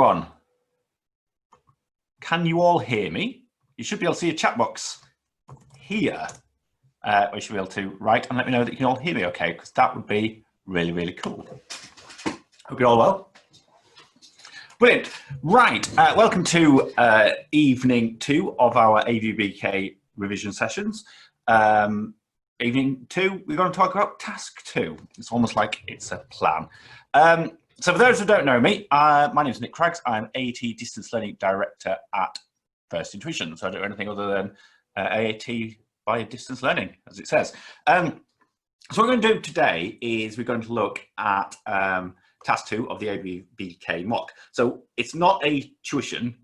one. Can you all hear me? You should be able to see a chat box here. You should be able to write and let me know that you can all hear me okay, because that would be really, really cool. Hope you're all well. Brilliant. Right, welcome to evening 2 of our AVBK revision sessions. Evening 2, we're going to talk about task 2. It's almost like it's a plan. So for those who don't know me, my name is Nick Craggs. I'm AAT Distance Learning Director at First Intuition. So I don't do anything other than AAT by distance learning, as it says. So what we're going to do today is we're going to look at task 2 of the AVBK mock. So it's not a tuition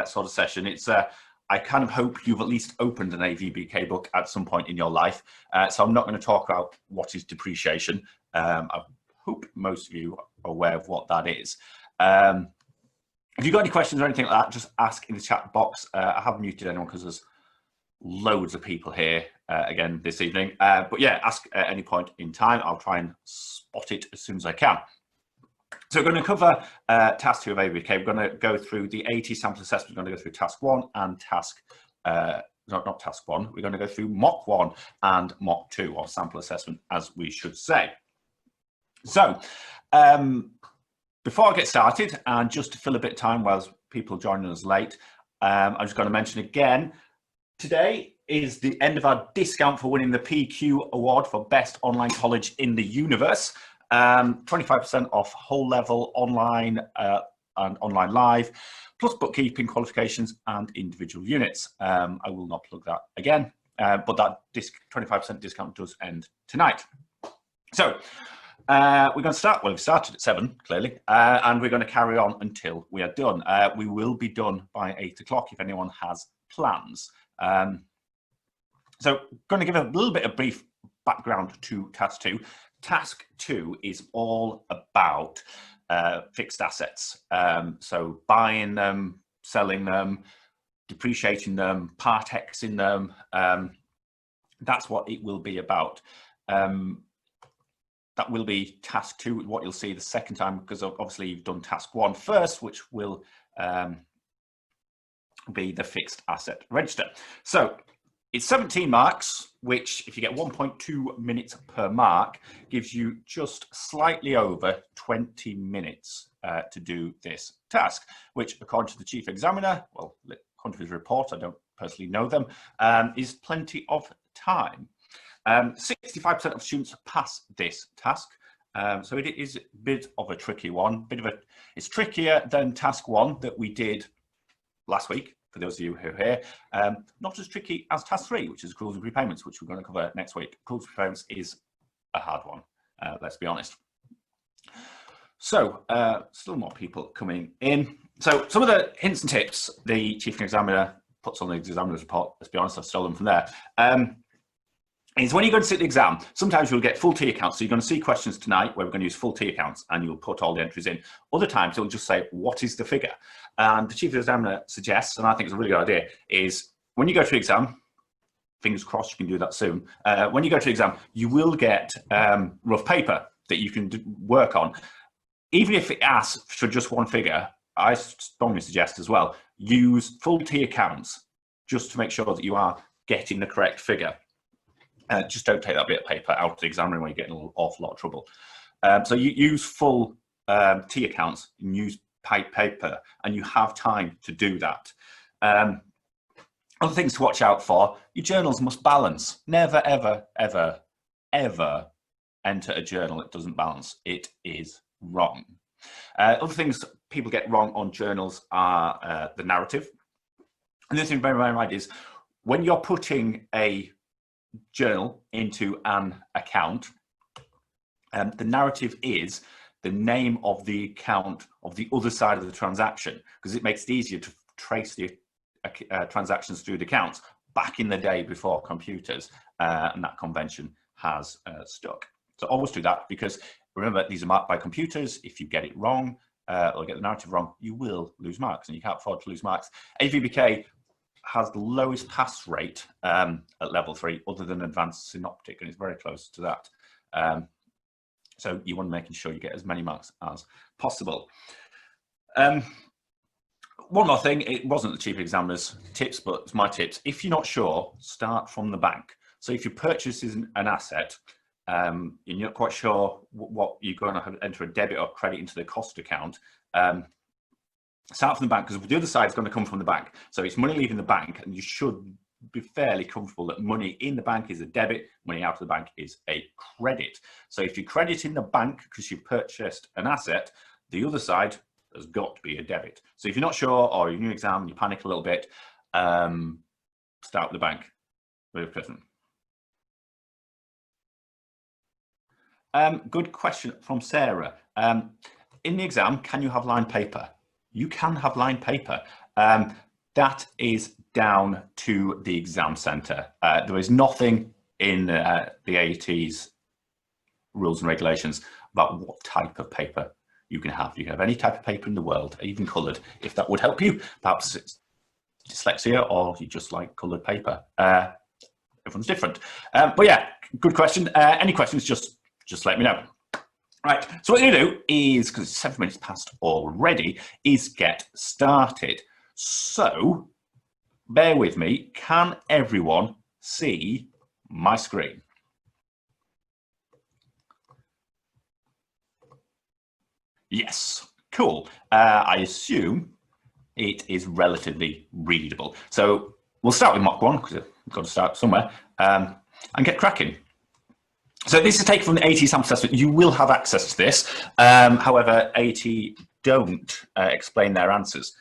sort of session. It's I kind of hope you've at least opened an AVBK book at some point in your life. So I'm not going to talk about what is depreciation. I hope most of you are aware of what that is. If you've got any questions or anything like that, just ask in the chat box. I haven't muted anyone because there's loads of people here again this evening. But yeah, ask at any point in time. I'll try and spot it as soon as I can. So we're going to cover task 2 of AVBK. We're going to go through the AAT sample assessment. We're going to go through task 1 and task, not task 1. We're going to go through mock 1 and mock 2, or sample assessment, as we should say. So before I get started, and just to fill a bit of time whilst people joining us late, I'm just going to mention again, today is the end of our discount for winning the PQ award for best online college in the universe. 25% off whole level online and online live, plus bookkeeping qualifications and individual units. I will not plug that again, but that 25% discount does end tonight. So we're going to start, well, we've started at 7, clearly, and we're going to carry on until we are done. We will be done by 8 o'clock if anyone has plans. So going to give a little bit of brief background to task 2. Task 2 is all about fixed assets. So buying them, selling them, depreciating them, part Xing them. That's what it will be about. That will be task 2, what you'll see the second time, because obviously you've done task 1 first, which will be the fixed asset register. So it's 17 marks, which if you get 1.2 minutes per mark, gives you just slightly over 20 minutes to do this task, which according to the chief examiner, well, according to his report, I don't personally know them, is plenty of time. 65% of students pass this task. So it is a bit of a tricky one, it's trickier than task 1 that we did last week. For those of you who are here, not as tricky as task 3, which is accruals and prepayments, which we're going to cover next week. Accruals and prepayments is a hard one, let's be honest. So, still more people coming in. So, some of the hints and tips the chief examiner puts on the examiner's report, let's be honest, I've stolen from there, is when you're going to sit the exam, sometimes you'll get full T accounts. So you're going to see questions tonight where we're going to use full T accounts and you'll put all the entries in. Other times it'll just say, what is the figure? And the chief examiner suggests, and I think it's a really good idea, is when you go to the exam, fingers crossed you can do that soon, when you go to the exam, you will get rough paper that you can work on. Even if it asks for just one figure, I strongly suggest as well, use full T accounts just to make sure that you are getting the correct figure. Just don't take that bit of paper out of the exam room when you get in an awful lot of trouble. So you use full T accounts and use paper, and you have time to do that. Other things to watch out for, your journals must balance. Never, ever, ever, ever enter a journal that doesn't balance. It is wrong. Other things people get wrong on journals are the narrative. And the other thing to bear in mind is when you're putting a journal into an account, the narrative is the name of the account of the other side of the transaction, because it makes it easier to trace the transactions through the accounts back in the day before computers, and that convention has stuck. So always do that, because remember, these are marked by computers. If you get it wrong or get the narrative wrong, you will lose marks, and you can't afford to lose marks. AVBK has the lowest pass rate at level 3, other than advanced synoptic, and it's very close to that. So you want to make sure you get as many marks as possible. One more thing, it wasn't the chief examiner's tips, but it's my tips. If you're not sure, start from the bank. So if you purchase an asset, and you're not quite sure what you're going to have to enter a debit or credit into the cost account, start from the bank, because the other side is going to come from the bank. So it's money leaving the bank, and you should be fairly comfortable that money in the bank is a debit, money out of the bank is a credit. So if you credit in the bank because you purchased an asset, the other side has got to be a debit. So if you're not sure, or you're new exam and you panic a little bit, start with the bank. Good question from Sarah. In the exam, can you have lined paper? You can have lined paper. That is down to the exam centre. There is nothing in the AAT's rules and regulations about what type of paper you can have. You can have any type of paper in the world, even coloured, if that would help you. Perhaps it's dyslexia, or you just like coloured paper. Everyone's different. But yeah, good question. Any questions, just let me know. Right, so what we're going to do is, because it's 7 minutes past already, is get started. So, bear with me. Can everyone see my screen? Yes, cool. I assume it is relatively readable. So we'll start with mock one, because we've got to start somewhere, and get cracking. So this is taken from the AAT sample assessment. You will have access to this. However, AAT don't explain their answers.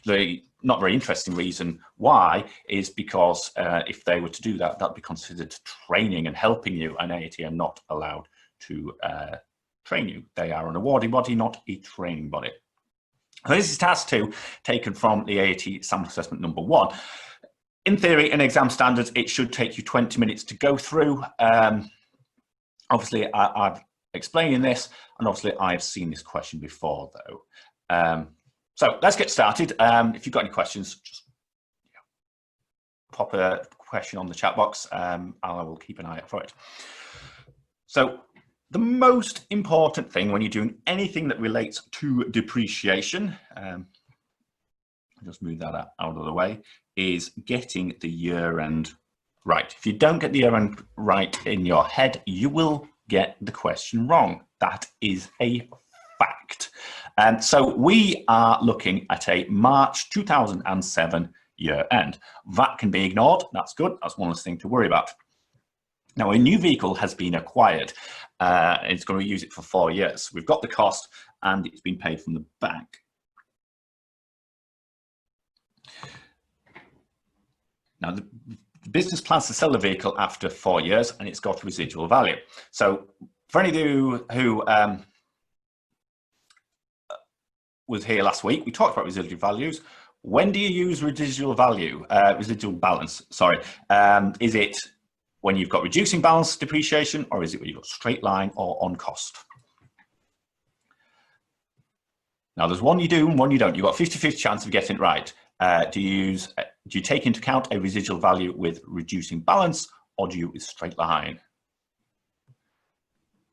The not very interesting reason why is because if they were to do that, that'd be considered training and helping you, and AAT are not allowed to train you. They are an awarding body, not a training body. So this is task 2, taken from the AAT sample assessment number 1. In theory, in exam standards, it should take you 20 minutes to go through. Obviously, I've explained this, and obviously I've seen this question before, though. So let's get started. If you've got any questions, just pop a question on the chat box. I will keep an eye out for it. So the most important thing when you're doing anything that relates to depreciation, just move that out of the way, is getting the year end right. If you don't get the year end right in your head, you will get the question wrong. That is a fact. And so we are looking at a March 2007 year end. That can be ignored. That's good. That's one less thing to worry about. Now, a new vehicle has been acquired. It's going to use it for 4 years. We've got the cost, and it's been paid from the bank. Now, the business plans to sell the vehicle after 4 years, and it's got residual value. So for any of you who was here last week, we talked about residual values. When do you use residual value, residual balance, sorry? Is it when you've got reducing balance depreciation, or is it when you've got straight line or on cost? Now, there's one you do and one you don't. You've got a 50-50 chance of getting it right. Do you take into account a residual value with reducing balance, or do you use straight line?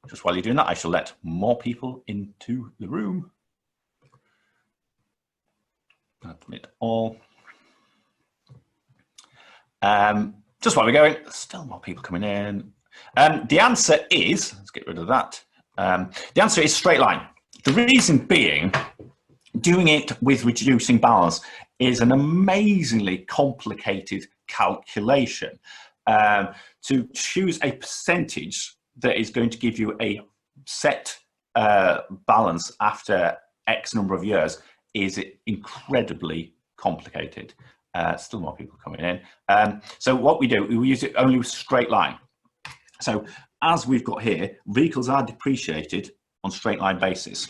Just while you're doing that, I shall let more people into the room. Admit all. Just while we're going, there's still more people coming in. The answer is, let's get rid of that. The answer is straight line. The reason being, doing it with reducing balance is an amazingly complicated calculation. To choose a percentage that is going to give you a set balance after X number of years is incredibly complicated. Still more people coming in. So what we do, we use it only with straight line. So as we've got here, vehicles are depreciated on straight line basis.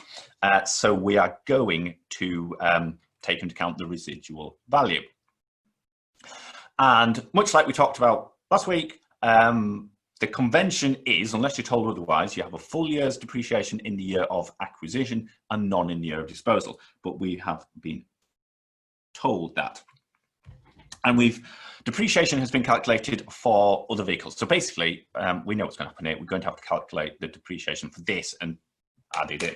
So we are going to take into account the residual value. And much like we talked about last week, the convention is, unless you're told otherwise, you have a full year's depreciation in the year of acquisition and none in the year of disposal. But we have been told that. And depreciation has been calculated for other vehicles. So basically, we know what's going to happen here. We're going to have to calculate the depreciation for this and add it in.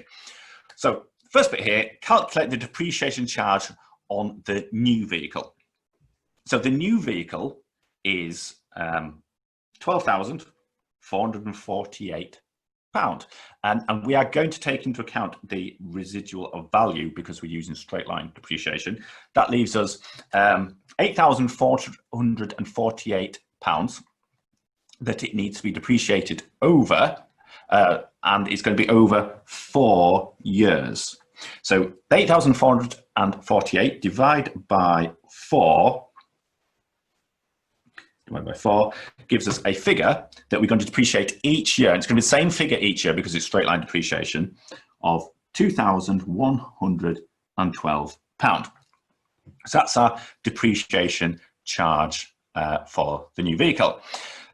So first bit here, calculate the depreciation charge on the new vehicle. So the new vehicle is £12,448. And we are going to take into account the residual of value because we're using straight line depreciation. That leaves us £8,448 that it needs to be depreciated over, and it's going to be over 4 years. So 8,448 divided by 4 gives us a figure that we're going to depreciate each year. And it's going to be the same figure each year because it's straight line depreciation of £2,112. So that's our depreciation charge for the new vehicle.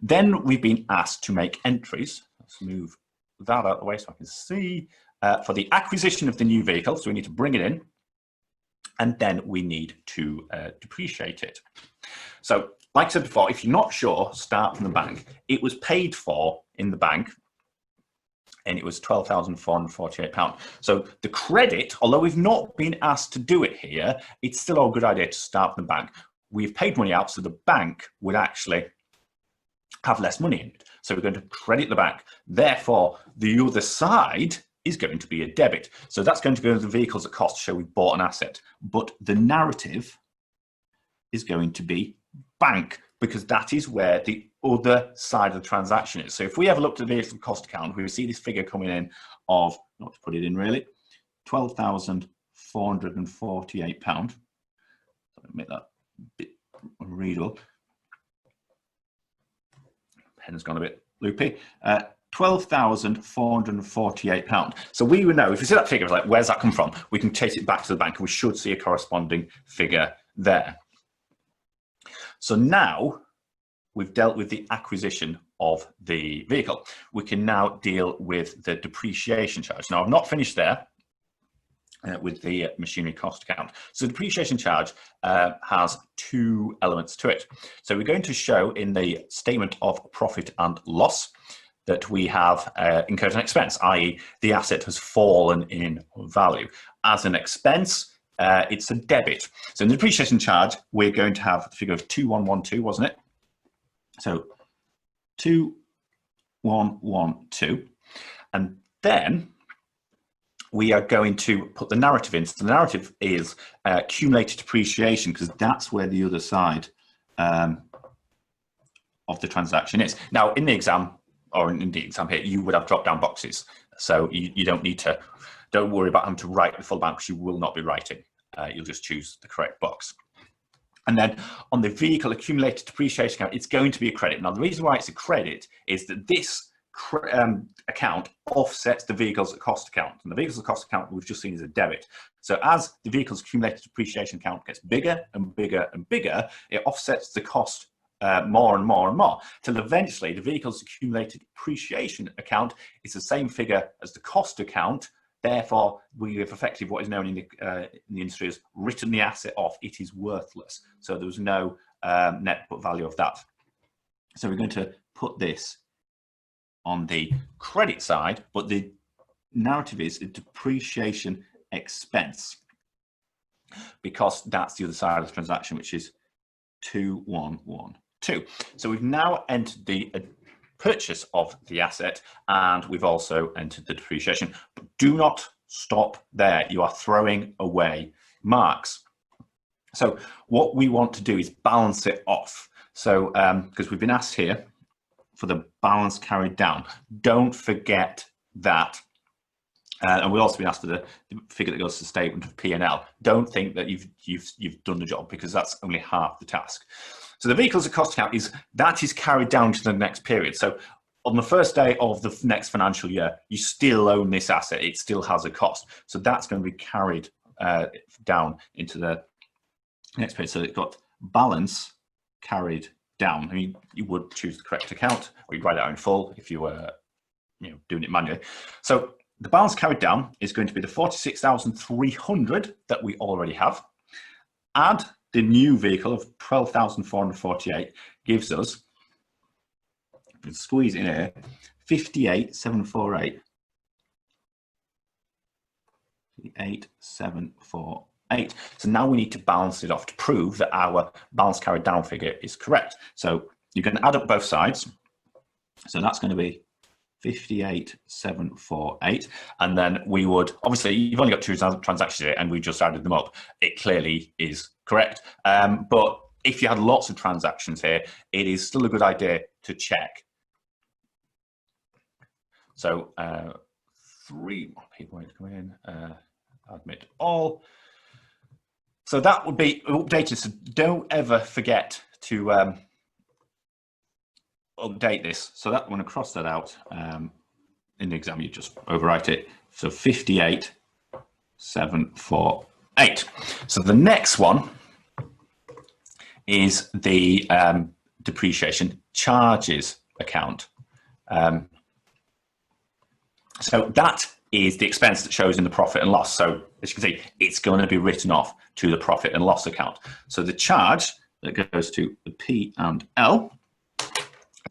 Then we've been asked to make entries. Let's move that out of the way so I can see. For the acquisition of the new vehicle, so we need to bring it in, and then we need to depreciate it. So, like I said before, if you're not sure, start from the bank. It was paid for in the bank, and it was £12,448. So the credit, although we've not been asked to do it here, it's still a good idea to start from the bank. We've paid money out, so the bank would actually have less money in it. So we're going to credit the bank. Therefore, the other side is going to be a debit. So that's going to go to the vehicles at cost to show we bought an asset. But the narrative is going to be bank, because that is where the other side of the transaction is. So if we have a look at the vehicle cost account, we see this figure coming in of, not to put it in really, £12,448. Make that a bit readable. Pen's gone a bit loopy. £12,448. So we would know, if we see that figure, it's like, where's that come from? We can chase it back to the bank and we should see a corresponding figure there. So now we've dealt with the acquisition of the vehicle. We can now deal with the depreciation charge. Now, I've not finished there with the machinery cost account. So the depreciation charge has two elements to it. So we're going to show in the statement of profit and loss that we have incurred an expense, i.e. the asset has fallen in value. As an expense, it's a debit. So in the depreciation charge, we're going to have the figure of 2112, wasn't it? So 2112. And then we are going to put the narrative in. So the narrative is accumulated depreciation, because that's where the other side of the transaction is. Now, in the exam, or in the exam here, you would have drop-down boxes. So you don't need to, don't worry about having to write the full amount, because you will not be writing. You'll just choose the correct box. And then on the vehicle accumulated depreciation account, it's going to be a credit. Now, the reason why it's a credit is that this account offsets the vehicles at cost account. And the vehicles at cost account we've just seen as a debit. So as the vehicles accumulated depreciation account gets bigger and bigger and bigger, it offsets the cost more and more and more, till eventually the vehicles accumulated depreciation account is the same figure as the cost account. Therefore, we have effectively what is known in the industry as written the asset off. It is worthless. So there was no net book value of that. So we're going to put this on the credit side, but the narrative is a depreciation expense, because that's the other side of the transaction, which is 2112. So we've now entered the purchase of the asset, and we've also entered the depreciation. But do not stop there. You are throwing away marks. So what we want to do is balance it off. So because we've been asked here for the balance carried down, don't forget that. And we'll also be asked for the figure that goes to the statement of P&L. Don't think that you've done the job, because that's only half the task. So the vehicles at cost account is carried down to the next period. So on the first day of the next financial year, you still own this asset. It still has a cost. So that's going to be carried down into the next period. So it's got balance carried down. I mean, you would choose the correct account, or you'd write it out in full if you were doing it manually. So the balance carried down is going to be the 46,300 that we already have. Add the new vehicle of 12,448 gives us, squeeze in here, 58,748. 58,748. So now we need to balance it off to prove that our balance carried down figure is correct. So you can add up both sides. So that's going to be 58,748, and then we would, obviously you've only got 2 transactions here and we just added them up. It clearly is correct, but if you had lots of transactions here, it is still a good idea to check. So 3 more people waiting to come in, admit all. So that would be updated, so don't ever forget to update this. So that I'm going to cross that out. In the exam, you just overwrite it. So 58,748. So the next one is the depreciation charges account. So that is the expense that shows in the profit and loss. So as you can see, it's going to be written off to the profit and loss account. So the charge that goes to the P&L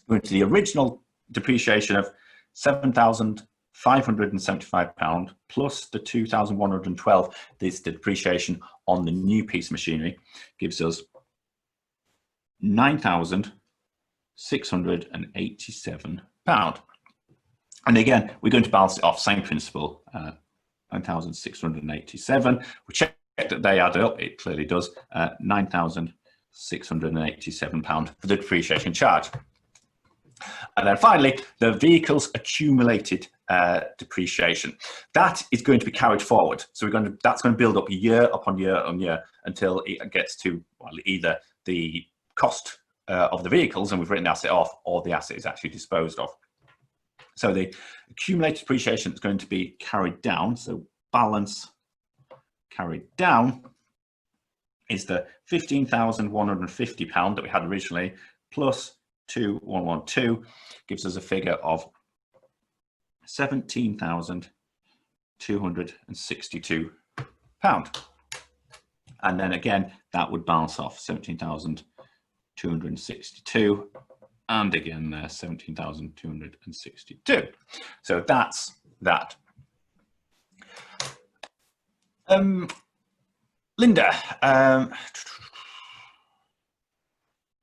going to the original depreciation of £7,575 plus the 2,112. This depreciation on the new piece of machinery gives us £9,687. And again, we're going to balance it off, same principle, 9,687. We check that they add up, it clearly does, £9,687 for the depreciation charge. And then finally, the vehicle's accumulated depreciation. That is going to be carried forward. So that's going to build up year upon year on year until it gets to, well, either the cost of the vehicles, and we've written the asset off, or the asset is actually disposed of. So the accumulated depreciation is going to be carried down. So balance carried down is the £15,150 that we had originally, plus 2,112 gives us a figure of £17,262. And then again, that would balance off 17,262, and again there 17,262. So that's that. Linda,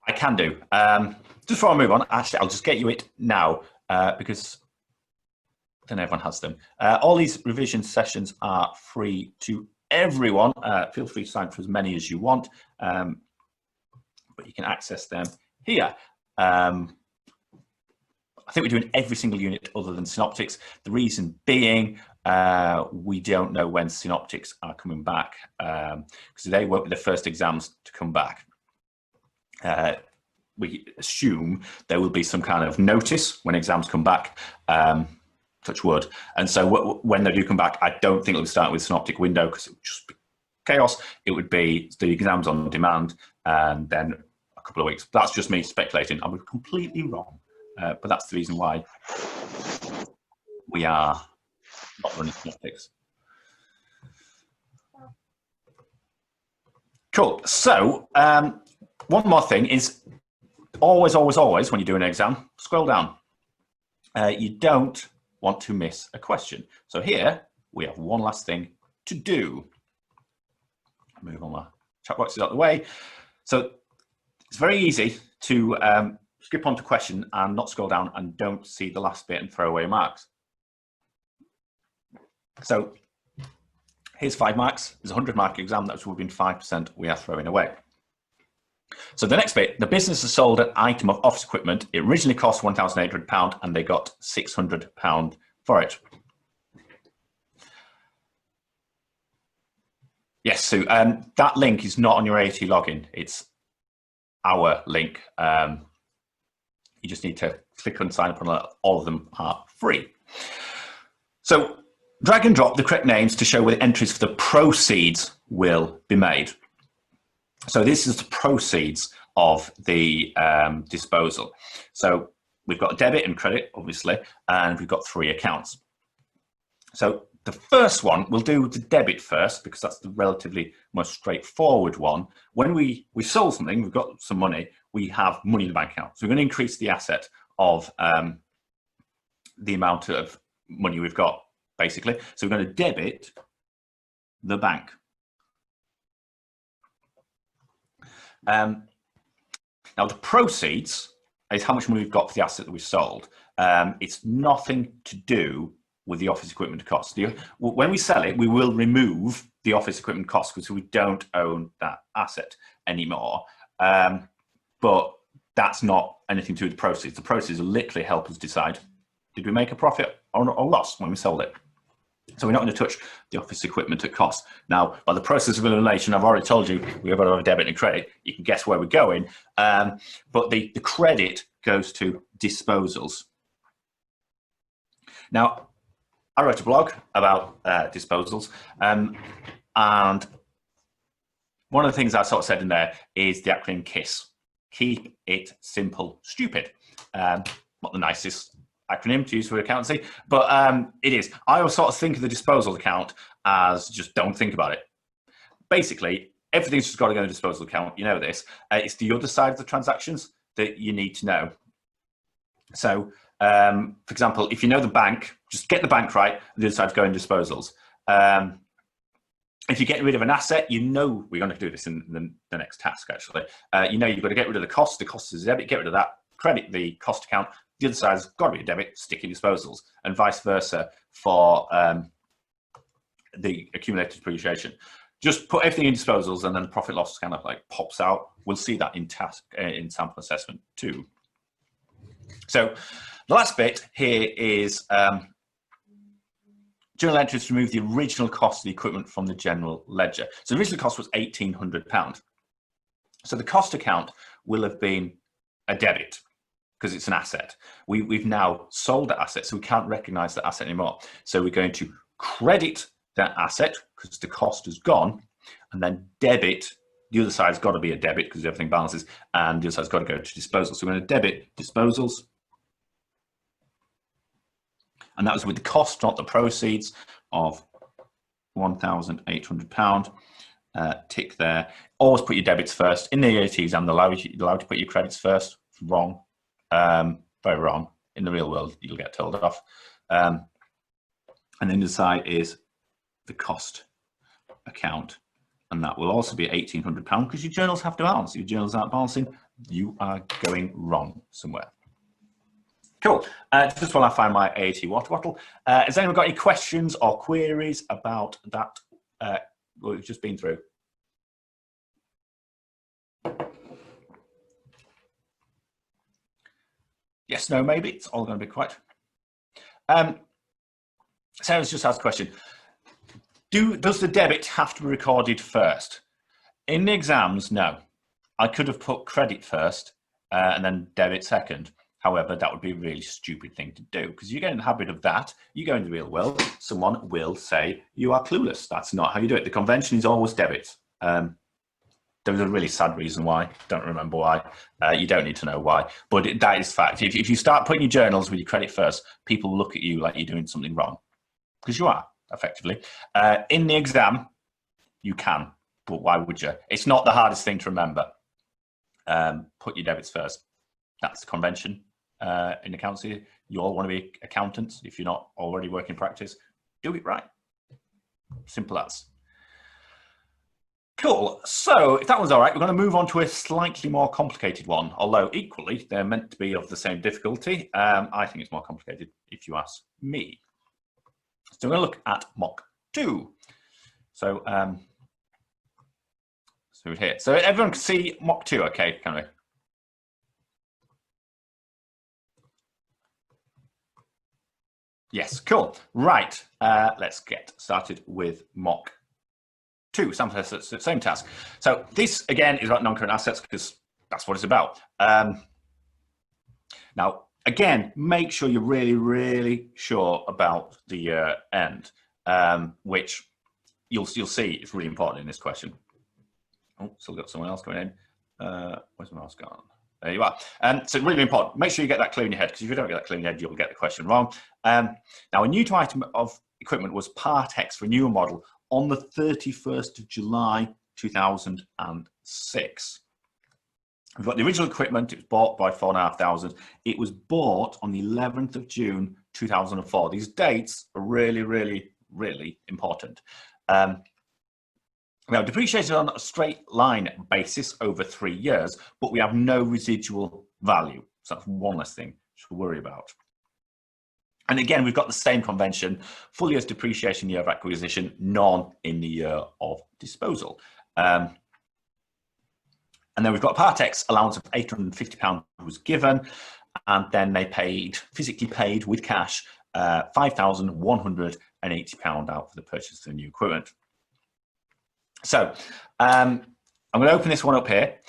I can do. Just before I move on, actually, I'll just get you it now because then everyone has them. All these revision sessions are free to everyone. Feel free to sign for as many as you want, but you can access them here. I think we're doing every single unit other than synoptics. The reason being, we don't know when synoptics are coming back because they won't be the first exams to come back. We assume there will be some kind of notice when exams come back, touch wood. And so when they do come back, I don't think it'll start with synoptic window because it would just be chaos. It would be the exams on demand and then a couple of weeks. That's just me speculating. I was completely wrong, but that's the reason why we are not running synoptics. Cool. So one more thing is, always, always, always, when you do an exam, scroll down. You don't want to miss a question. So here, we have one last thing to do. Move on my chat boxes out of the way. So it's very easy to skip on to question and not scroll down and don't see the last bit and throw away marks. So here's 5 marks. There's a 100-mark exam. That's would have been 5% we are throwing away. So the next bit, the business has sold an item of office equipment. It originally cost £1,800 and they got £600 for it. Yes, Sue, that link is not on your AAT login. It's our link. You just need to click and sign up on that. All of them are free. So drag and drop the correct names to show where the entries for the proceeds will be made. So this is the proceeds of the disposal. So we've got debit and credit, obviously, and we've got 3 accounts. So the first one, we'll do the debit first because that's the relatively most straightforward one. When we sold something, we've got some money, we have money in the bank account. So we're going to increase the asset of the amount of money we've got, basically. So we're going to debit the bank. Now the proceeds is how much money we've got for the asset that we sold. It's nothing to do with the office equipment cost. When we sell it, we will remove the office equipment cost because we don't own that asset anymore. But that's not anything to do with the proceeds. The proceeds will literally help us decide, did we make a profit or loss when we sold it? So we're not going to touch the office equipment at cost. Now, by the process of elimination, I've already told you we've got a debit and credit. You can guess where we're going. But the credit goes to disposals. Now, I wrote a blog about disposals. And one of the things I sort of said in there is the acronym KISS. Keep it simple, stupid. Not the nicest acronym to use for accountancy, but it is. I always sort of think of the disposal account as just don't think about it. Basically, everything's just got to go in the disposal account. You know this. It's the other side of the transactions that you need to know. So, for example, if you know the bank, just get the bank right, and the other side's go in disposals. If you're getting rid of an asset, you know we're going to do this in the next task, actually. You know you've got to get rid of the cost. The cost is a debit, get rid of that. Credit the cost account. The other side's got to be a debit, stick in disposals, and vice versa for the accumulated depreciation. Just put everything in disposals, and then the profit loss kind of like pops out. We'll see that in sample assessment too. So the last bit here is journal entries to remove the original cost of the equipment from the general ledger. So the original cost was £1,800. So the cost account will have been a debit because it's an asset. We've now sold that asset, so we can't recognize that asset anymore. So we're going to credit that asset because the cost is gone, and then debit. The other side's got to be a debit because everything balances, and the other side's got to go to disposal. So we're going to debit disposals. And that was with the cost, not the proceeds, of £1,800. Tick there. Always put your debits first. In the AAT exam, they're allowed to put your credits first. It's wrong. Very wrong. In the real world, you'll get told off. And then the side is the cost account. And that will also be £1,800 because your journals have to balance. If your journals aren't balancing, you are going wrong somewhere. Cool. Just while I find my AAT water bottle, has anyone got any questions or queries about that what we've just been through? Yes, no, maybe. It's all going to be quiet. Sarah's just asked a question. Does the debit have to be recorded first? In the exams, no. I could have put credit first and then debit second. However, that would be a really stupid thing to do because you get in the habit of that. You go in the real world, someone will say you are clueless. That's not how you do it. The convention is always debit. There was a really sad reason why. Don't remember why. You don't need to know why, but that is fact. If you start putting your journals with your credit first, people will look at you like you're doing something wrong because you are, effectively. In the exam, you can, but why would you? It's not the hardest thing to remember. Put your debits first. That's the convention. In accountancy, you all want to be accountants. If you're not already working practice, do it right. Simple as. Cool. So if that was all right, we're going to move on to a slightly more complicated one, although equally they're meant to be of the same difficulty. I think it's more complicated if you ask me. So we're going to look at Mock 2. So, here. So everyone can see Mock 2, okay, can we? Yes, cool. Right, let's get started with Mock 2, same task. So this, again, is about non-current assets because that's what it's about. Now, again, make sure you're really, really sure about the end, which you'll see is really important in this question. Oh, still got someone else going in. Where's my mouse gone? There you are. So really important. Make sure you get that clear in your head, because if you don't get that clear in your head, you'll get the question wrong. Now, a new to item of equipment was Part X for a newer model on the 31st of July 2006. We've got the original equipment. It was bought by 4,500. It was bought on the 11th of June 2004. These dates are really, really, really important. Now, depreciation is on a straight line basis over 3 years, but we have no residual value. So that's one less thing to worry about. And again, we've got the same convention: full year's depreciation year of acquisition, none in the year of disposal. And then we've got Partex allowance of £850 was given, and then they physically paid with cash, £5,180 out for the purchase of the new equipment. So I'm going to open this one up here.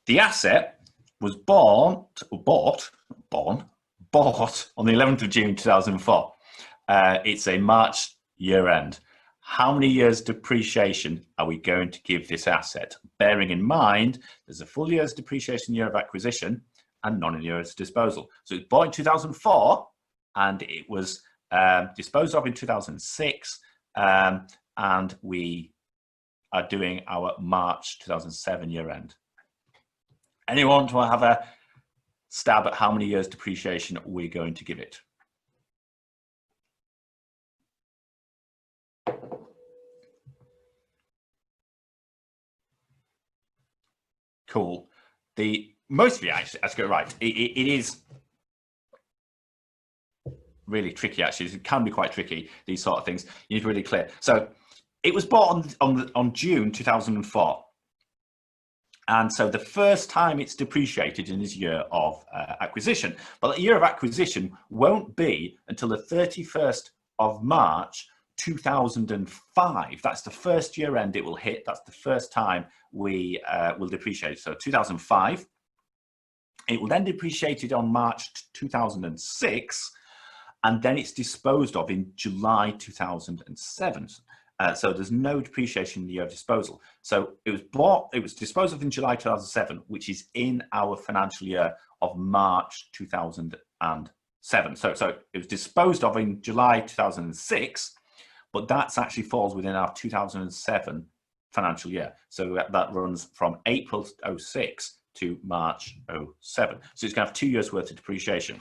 The asset was bought on the 11th of June 2004. It's a March year end. How many years depreciation are we going to give this asset? Bearing in mind, there's a full year's depreciation year of acquisition and none in years disposal. So it's bought in 2004 and it was disposed of in 2006, and we are doing our March 2007 year end. Anyone want to have a stab at how many years depreciation we're going to give it? Cool. Most of you actually, let's go right. It is really tricky, actually. It can be quite tricky, these sort of things. You need to be really clear. So it was bought on June 2004. And so the first time it's depreciated in this year of acquisition. But the year of acquisition won't be until the 31st of March 2005. That's the first year end it will hit. That's the first time we will depreciate. So 2005. It will then depreciate on March 2006, and then it's disposed of in July 2007. So there's no depreciation in the year of disposal. So it was disposed of in July 2007, which is in our financial year of March 2007. So it was disposed of in July 2006, but that's actually falls within our 2007 financial year. So that runs from April 06 to March 07. So it's going to have 2 years worth of depreciation.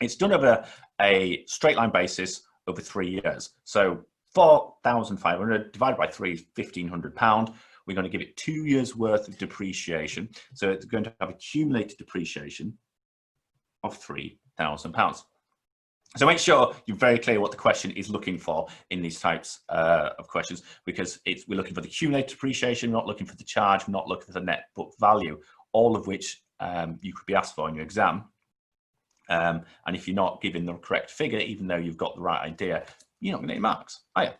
It's done over a straight line basis over 3 years. So 4,500 divided by 3 is £1,500. We're going to give it 2 years worth of depreciation. So it's going to have accumulated depreciation of £3,000. So make sure you're very clear what the question is looking for in these types of questions, because we're looking for the accumulated depreciation, not looking for the charge, not looking for the net book value, all of which you could be asked for in your exam. And if you're not giving the correct figure, even though you've got the right idea, you're not going to get marks, are you?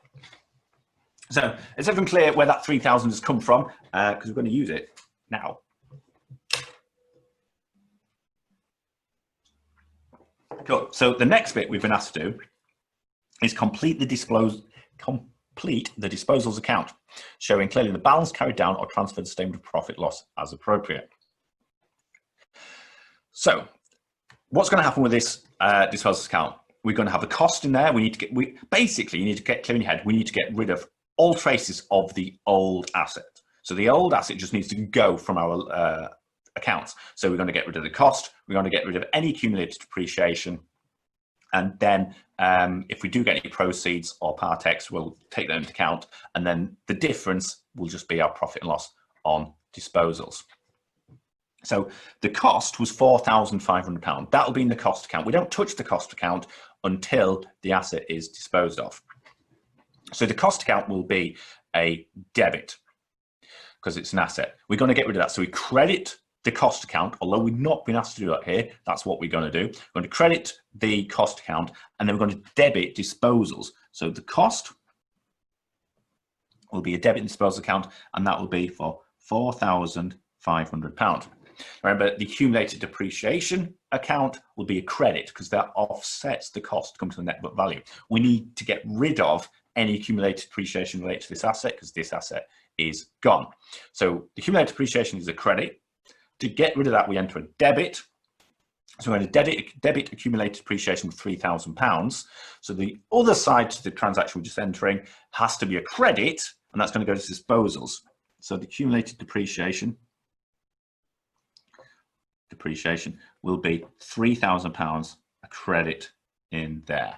So is everyone clear where that 3,000 has come from? Because we're going to use it now. Cool. So the next bit we've been asked to do is complete the disposals account, showing clearly the balance carried down or transferred to statement of profit loss as appropriate. So what's going to happen with this disposals account? We're going to have a cost in there. Basically, you need to get clear in your head. We need to get rid of all traces of the old asset. So the old asset just needs to go from our accounts. So we're going to get rid of the cost. We're going to get rid of any accumulated depreciation. And then if we do get any proceeds or Partex, we'll take that into account. And then the difference will just be our profit and loss on disposals. So the cost was £4,500. That'll be in the cost account. We don't touch the cost account until the asset is disposed of. So the cost account will be a debit because it's an asset. We're going to get rid of that. So we credit the cost account, although we've not been asked to do that here. That's what we're going to do. We're going to credit the cost account, and then we're going to debit disposals. So the cost will be a debit and disposal account, and that will be for £4,500. Remember, the accumulated depreciation account will be a credit because that offsets the cost to come to the net book value. We need to get rid of any accumulated depreciation related to this asset because this asset is gone. So the accumulated depreciation is a credit. To get rid of that, we enter a debit. So we're going to debit accumulated depreciation of £3,000. So the other side to the transaction we're just entering has to be a credit, and that's going to go to disposals. So the accumulated depreciation will be £3,000, a credit in there.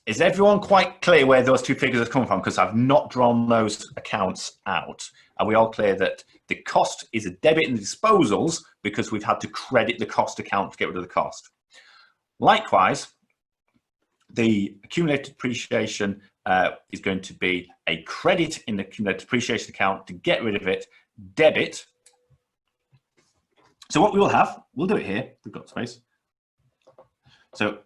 Is everyone quite clear where those two figures are coming from? Because I've not drawn those accounts out. Are we all clear that the cost is a debit in the disposals because we've had to credit the cost account to get rid of the cost? Likewise, the accumulated depreciation is going to be a credit in the accumulated depreciation account to get rid of it, debit. So what we will have, we'll do it here, we've got space. So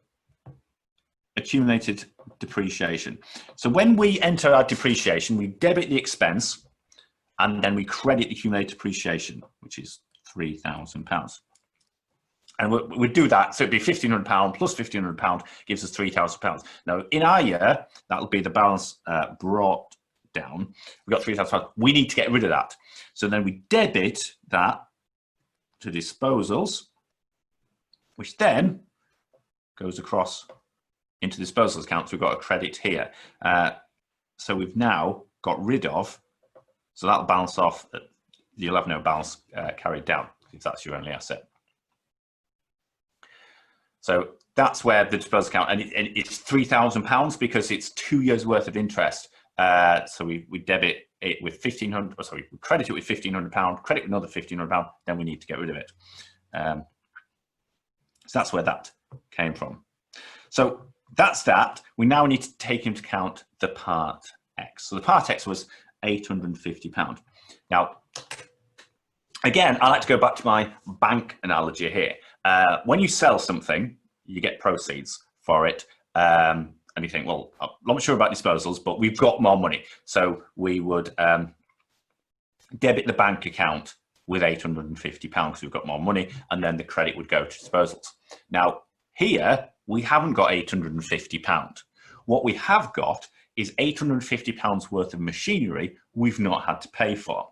accumulated depreciation. So when we enter our depreciation, we debit the expense and then we credit the accumulated depreciation, which is £3,000. And we do that, so it'd be £1,500 plus £1,500 gives us £3,000. Now, in our year, that'll be the balance brought down. We've got £3,000. We need to get rid of that. So then we debit that to disposals, which then goes across into disposals account. So we've got a credit here. So we've now got rid of, so that'll balance off, you'll have no balance carried down if that's your only asset. So that's where the disposal account, and it's £3,000 because it's 2 years worth of interest. So we debit it with £1,500, or sorry, we credit it with £1,500, credit with another £1,500, then we need to get rid of it. So that's where that came from. So that's that. We now need to take into account the part X. So the part X was £850. Now, again, I like to go back to my bank analogy here. When you sell something, you get proceeds for it. And you think, well, I'm not sure about disposals, but we've got more money. So we would debit the bank account with £850 because we've got more money, and then the credit would go to disposals. Now, here, we haven't got £850. What we have got is £850 worth of machinery we've not had to pay for.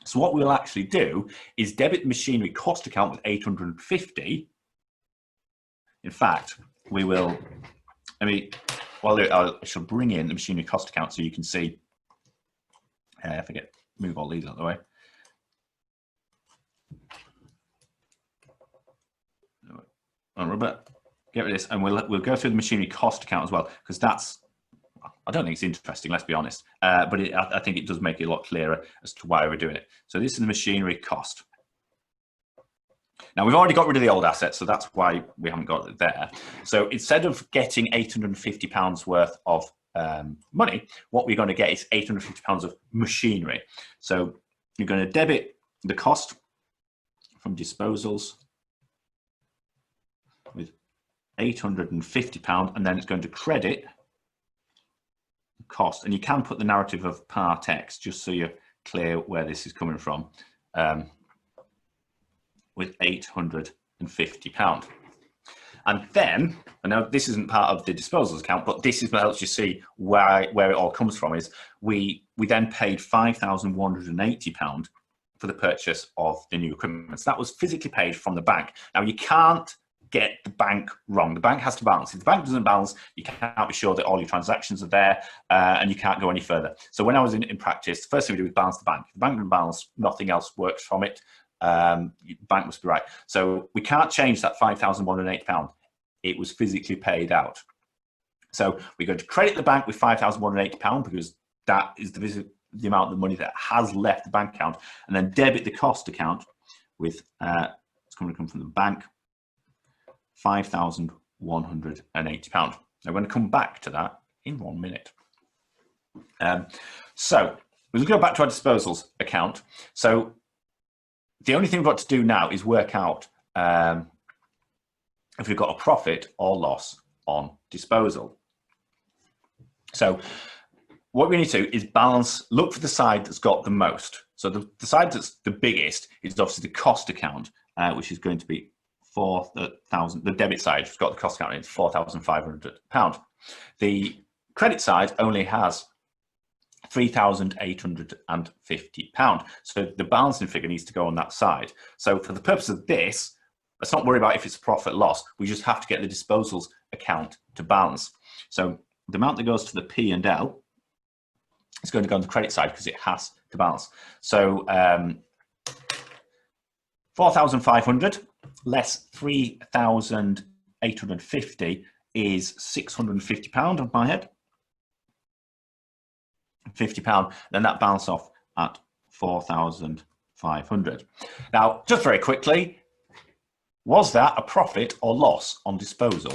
So what we'll actually do is debit the machinery cost account with £850. In fact, we will, I shall bring in the machinery cost account so you can see, if I move all these out of the way. Robert, get rid of this, and we'll go through the machinery cost account as well, because that's, I don't think it's interesting, let's be honest, but I think it does make it a lot clearer as to why we're doing it. So this is the machinery cost. Now, we've already got rid of the old assets, so that's why we haven't got it there. So instead of getting £850 worth of money, what we're going to get is £850 of machinery. So you're going to debit the cost from disposals with £850, and then it's going to credit the cost. And you can put the narrative of part X, just so you're clear where this is coming from, with £850. And then, I know this isn't part of the disposals account, but this is what helps you see where it all comes from, is we then paid £5,180 for the purchase of the new equipment. So that was physically paid from the bank. Now, you can't get the bank wrong. The bank has to balance. If the bank doesn't balance, you can't be sure that all your transactions are there, and you can't go any further. So when I was in practice, the first thing we do is balance the bank. If the bank doesn't balance, nothing else works from it. The bank must be right. So we can't change that £5,180. It was physically paid out. So we're going to credit the bank with £5,180 because that is the amount of money that has left the bank account, and then debit the cost account with, it's going to come from the bank, £5,180. Now we're going to come back to that in 1 minute. So we'll go back to our disposals account. So the only thing we've got to do now is work out if we've got a profit or loss on disposal. So what we need to do is balance, look for the side that's got the most. So the side that's the biggest is obviously the cost account, which is going to be £4,000. The debit side has got the cost account in £4,500. The credit side only has £3,850. So the balancing figure needs to go on that side. So for the purpose of this, let's not worry about if it's a profit or loss. We just have to get the disposals account to balance. So the amount that goes to the P&L is going to go on the credit side because it has to balance. So 4,500 less 3,850 is £650 on my head. £50, then that bounced off at 4,500. Now, just very quickly, was that a profit or loss on disposal?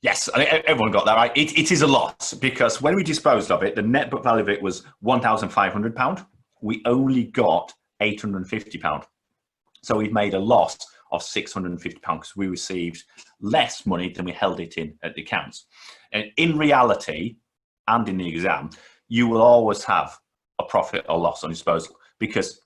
Yes, I think everyone got that right. It is a loss because when we disposed of it, the net book value of it was £1,500. We only got £850. So we've made a loss of £650 because we received less money than we held it in at the accounts. And in reality, and in the exam, you will always have a profit or loss on disposal because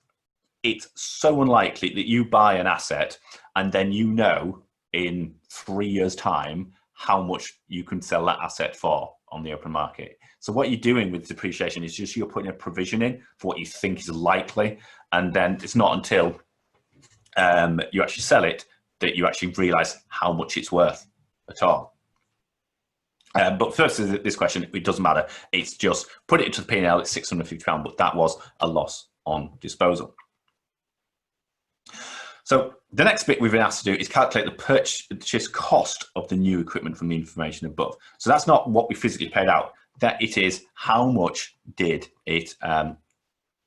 it's so unlikely that you buy an asset and then you know in 3 years' time how much you can sell that asset for on the open market. So what you're doing with depreciation is just you're putting a provision in for what you think is likely, and then it's not until you actually sell it that you actually realize how much it's worth at all. But first, this question, it doesn't matter. It's just put it into the P&L, it's £650, but that was a loss on disposal. So the next bit we've been asked to do is calculate the purchase cost of the new equipment from the information above. So that's not what we physically paid out. That it is how much did it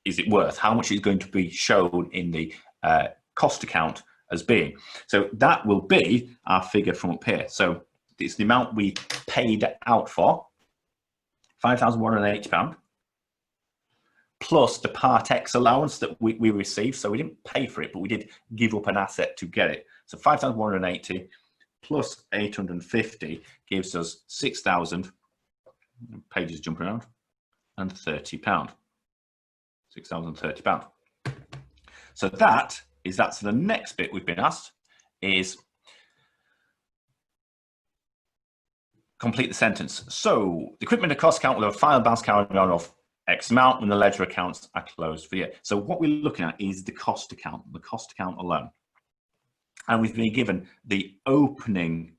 is it worth? How much is going to be shown in the cost account as being? So that will be our figure from up here. So it's the amount we paid out for, £5,180. Plus the Part X allowance that we received. So we didn't pay for it, but we did give up an asset to get it. So 5,180 plus 850 gives us 6,000, pages jumping around, and £30. £6,030. So that's the next bit we've been asked is complete the sentence. So the equipment and cost account will have a final balance carried on of X amount when the ledger accounts are closed for the year. So what we're looking at is the cost account alone. And we've been given the opening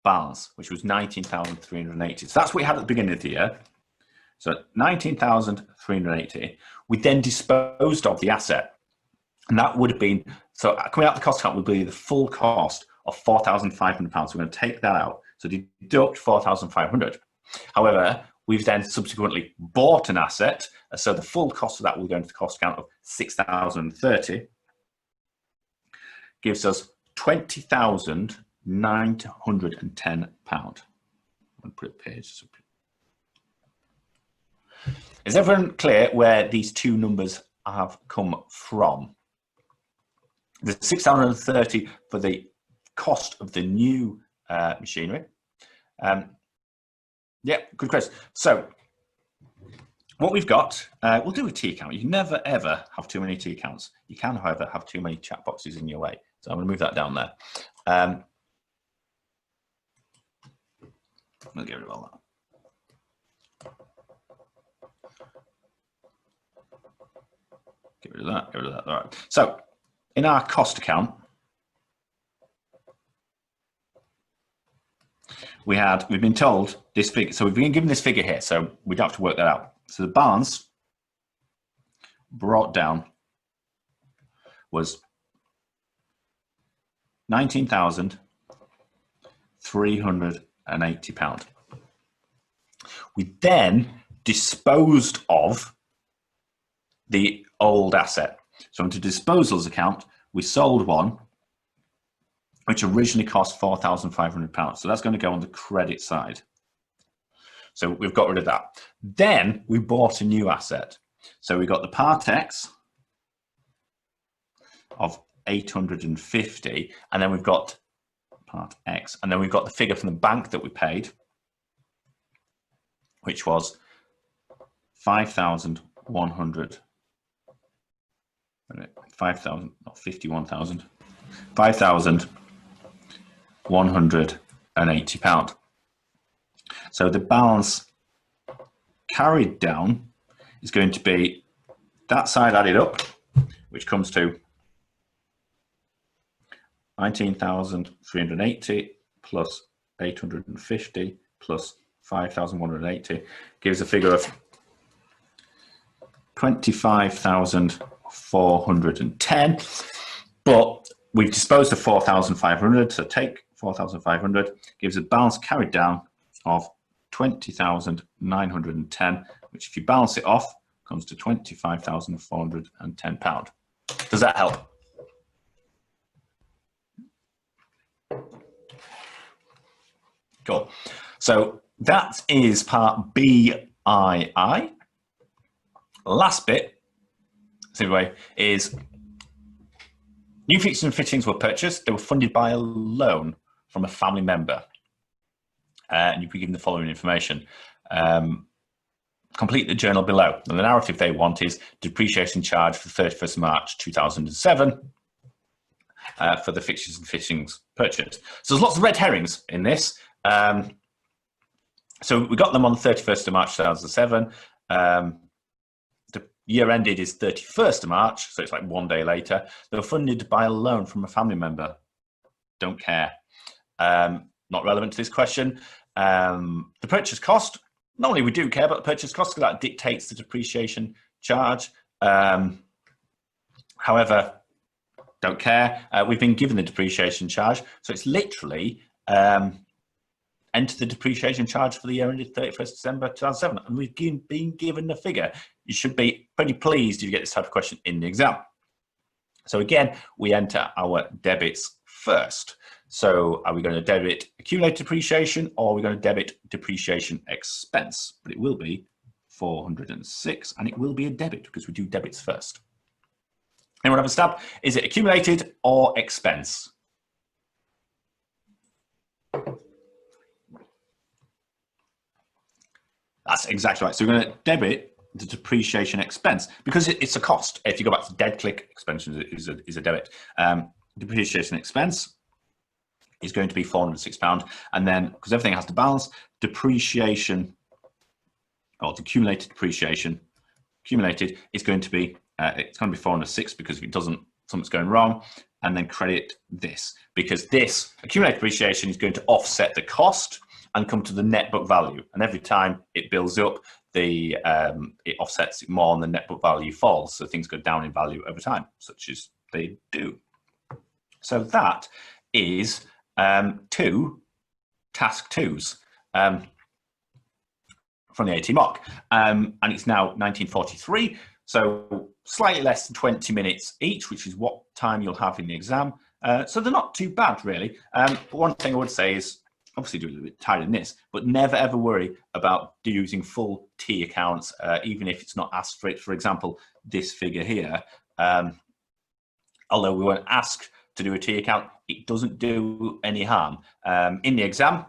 balance, which was 19,380. So that's what we had at the beginning of the year. So 19,380. We then disposed of the asset. And that would have been, so coming out the cost account would be the full cost of £4,500. So we're going to take that out. So deduct 4,500. However, we've then subsequently bought an asset, so the full cost of that will go into the cost account of 6,030, gives us £20,910. I'll put it page. Is everyone clear where these two numbers have come from? The 630 for the cost of the new machinery. Yeah, good question. So what we've got, we'll do a T count. You never ever have too many T counts. You can, however, have too many chat boxes in your way. So I'm going to move that down there. We'll get rid of all that. Get rid of that, get rid of that. All right. So in our cost account, we've been told this figure, so we've been given this figure here, so we don't have to work that out. So the balance brought down was £19,380. We then disposed of the old asset. So into disposals account, we sold one which originally cost £4,500. So that's going to go on the credit side. So we've got rid of that. Then we bought a new asset. So we got the Part X of 850, and then we've got Part X, and then we've got the figure from the bank that we paid, which was 5,100. 5,000, not 51,000. £5,180. So the balance carried down is going to be that side added up, which comes to 19,380 plus 850 plus 5,180 gives a figure of 25,410, but we've disposed of 4,500, so take 4,500, gives a balance carried down of 20,910, which if you balance it off, comes to £25,410. Does that help? Cool. So that is part BII. Last bit, anyway, is new fixtures and fittings were purchased. They were funded by a loan from a family member. And you can give them the following information. Complete the journal below. And the narrative they want is depreciation charge for 31st March 2007 for the fixtures and fittings purchased. So there's lots of red herrings in this. So we got them on the 31st of March 2007. The year ended is 31st of March, so it's like one day later. They were funded by a loan from a family member. Don't care. Not relevant to this question. The purchase cost, not only we do care, but the purchase cost, because that dictates the depreciation charge. However, don't care. We've been given the depreciation charge, so it's literally enter the depreciation charge for the year ended 31st December 2007, and we've been given the figure. You should be pretty pleased if you get this type of question in the exam. So again, we enter our debits first. So are we going to debit accumulated depreciation, or are we going to debit depreciation expense? But it will be 406, and it will be a debit because we do debits first. Anyone have a stab? Is it accumulated or expense? That's exactly right. So we're going to debit the depreciation expense because it's a cost. If you go back to dead click, expense is a debit. Depreciation expense is going to be £406, and then because everything has to balance, depreciation or the accumulated depreciation is going to be it's going to be 406 because if it doesn't, something's going wrong, and then credit this because this accumulated depreciation is going to offset the cost and come to the net book value, and every time it builds up, it offsets it more and the net book value falls, so things go down in value over time, such as they do. So that is two task twos from the AAT mock, and it's now 1943, so slightly less than 20 minutes each, which is what time you'll have in the exam. So they're not too bad, really. But one thing I would say is, obviously do a little bit tighter than this, but never ever worry about using full T accounts, even if it's not asked for it. For example, this figure here, although we weren't asked to do a T account, it doesn't do any harm. In the exam,